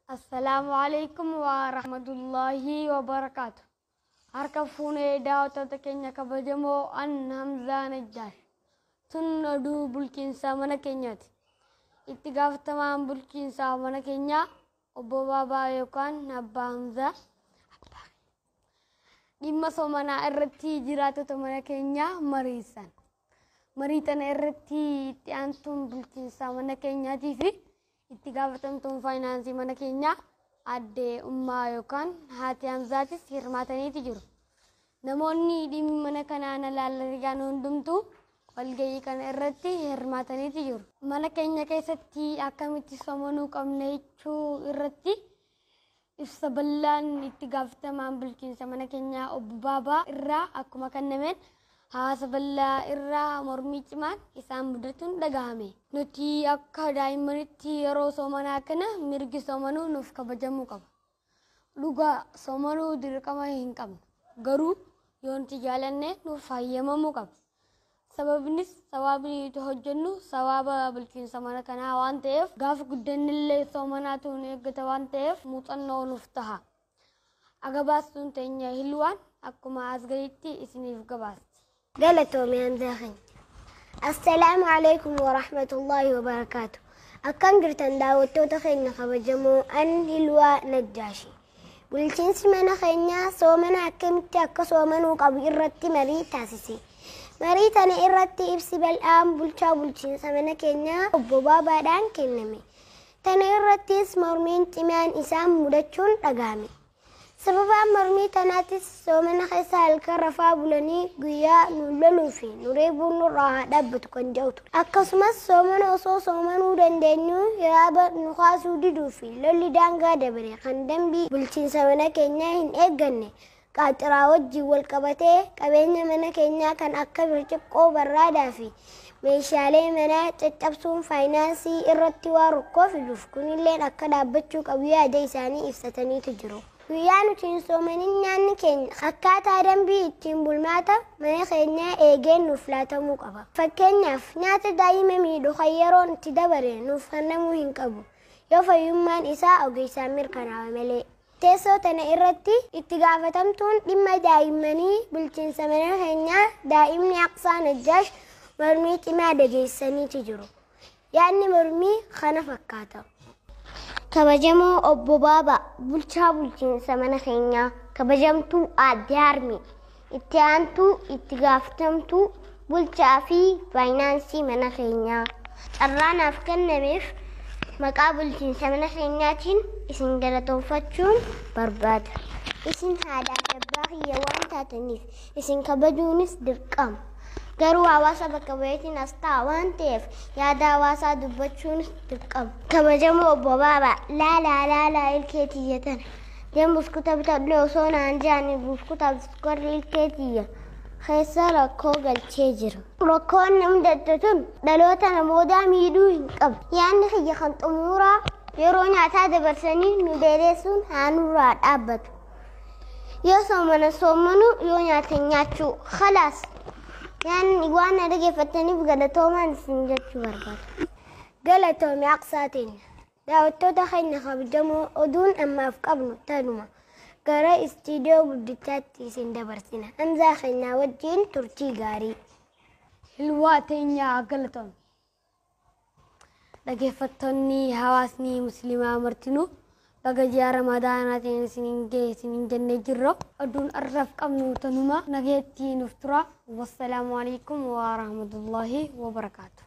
السلام عليكم ورحمة الله وبركاته. هركفوني دعوة كينيا كبجمو أن همزة نجار تندو بلكين سامنا كينيات اتقاف تمام بلكين سامنا كينيا أبو بابا يوكان نبا همزة لما سومنا الرتي جراتو تمنا كينيا مريتان الرتي تيانتون بلكين سامنا كينيا تيفي اتقافتمتم فاينانسي من كينيا أدي أمّا يوكان هاتي همزاتي سيرماتني تجرو نموني دي من كنانا لالريان هندمتو والجاي كان إرتي هرماتني تجرو من كينيا كيستي أكمتي سمنو كمنيتشو إرتي إفسبلان اتقافتم عن بلكين سمنا كينيا أبو بابا إرّا أكو مكان نمين Hasaballa irra mormi cimaan isaan mudatun dhagahame. Nuti akka daa'immanitti yeroo soomanaa kana mirgi soomanuu nuuf kabajamuu qaba. Dhugaa soomanuu dirqama hin qabnu. Garuu yoo nuti jaalanne nuuf hayyamamuu qaba. Sababnis sawaabni nuti hojjennu sawaaba bulchiinsa mana kanaa waan ta'eef gaafa guddannillee soomanaatu nu eeggata waan ta'eef muuxannoo nuuf taha. Agabaastuun teenya hilwaan akkuma as gaditti isiniif gabaasti. قالتوا من داخل السلام عليكم ورحمة الله وبركاته أكن قرتن داوتو تخينا خبجمو أن هلوا نجاشي بالجنس من خينا سومنا أكمت أكا سومنو قبل إرتي مري تاسسي مري تاني إرتي إبسي بالآم بلشا بالجنس من كينا أبو بابا دان كنمي تاني إرتي اسمرمين تمان إسام مدتشون رقامي سببا مرمي تناتس سومنا خيسا الكرفا بلني قيا نوللو في نريبو نراها دبت كنجوتو أكسمس سومنا وصو سومنو دندنيو يرابا نخاسو ديدو في لولي دانغا دبري خندن بلچين سومنا كينيا هن ايغني قاترا وجي والقبتي قبينيا منا كينيا كان أكبر چبقو برادا في meeshaalee manaa caccabsuun faayinsii irratti waa rukkoo fiduuf kunilleen akka dhaabbachuu qabu yaada isaanii ibsataniitu jiru. Guyyaa nuti hin soomanin nyaanni keenya akkaataa dambii ittiin bulmaata mana keenyaa eegeen nuuf laatamuu qaba. Fakkeenyaaf nyaata daa'ima miidhu kan yeroon itti dabare nuuf kennamuu hin qabu yoo fayyummaan isaa ogeessaan mirkanaa'e malee. Teessoo tana irratti itti gaafatamtuun dhimma daa'immanii bulchiinsa mana keenyaa daa'imni Aqsaa Najjaash mormii cimaa dhageessaniitu jiru. Yaadni mormii kana fakkaata. Kabajamoo obbo Baaba bulchaa bulchiinsa mana keenyaa kabajamtuu aadde Harmee itti aantuu itti gaafatamtuu bulchaa fi faayinaansii mana keenyaa carraa naaf kennameef maqaa bulchiinsa mana keenyaatiin isin galatoomfachuun barbaada. Isin haadhaaf abbaa kiyya waan taataniif isin kabajuunis dirqama. Garuu hawaasa bakka bu'eetiin as ta'a waan ta'eef yaada hawaasaa dubbachuun dirqama. Kabajamoo obbo Baaba laalaa ilkeetiyya tana deem buskuta bitadhee osoo naan jaanii buskuta sukkarri ilkeetiyya keessa rakkoo galchee jira. Rakkoon nam daddatun dhaloota namootaa miidhuu hin qabu. Yaadni kiyya kan xumuraa yeroo nyaataa dabarsanii nu dheeressuun haanurraa dhaabbatu. Yoo soomanu yoo nyaatan nyaachuu khalaas. يعني وانا رجع فتني بقلتهم سنجت برباد قلتهم عقساتين داوتو دخلنا خبجمو أدون أما أفقبنا تنما قرأ استديو بدتاتي سندبرسنا أمزا خلنا وجين ترتي غاري الواتين يا قلتهم رجع فتني حواسني مسلمة مرتنو بقى رمضان تين سنين جنة جرو أدون أرف كم نوتنما نجيتي نفترا والسلام عليكم ورحمة الله وبركاته.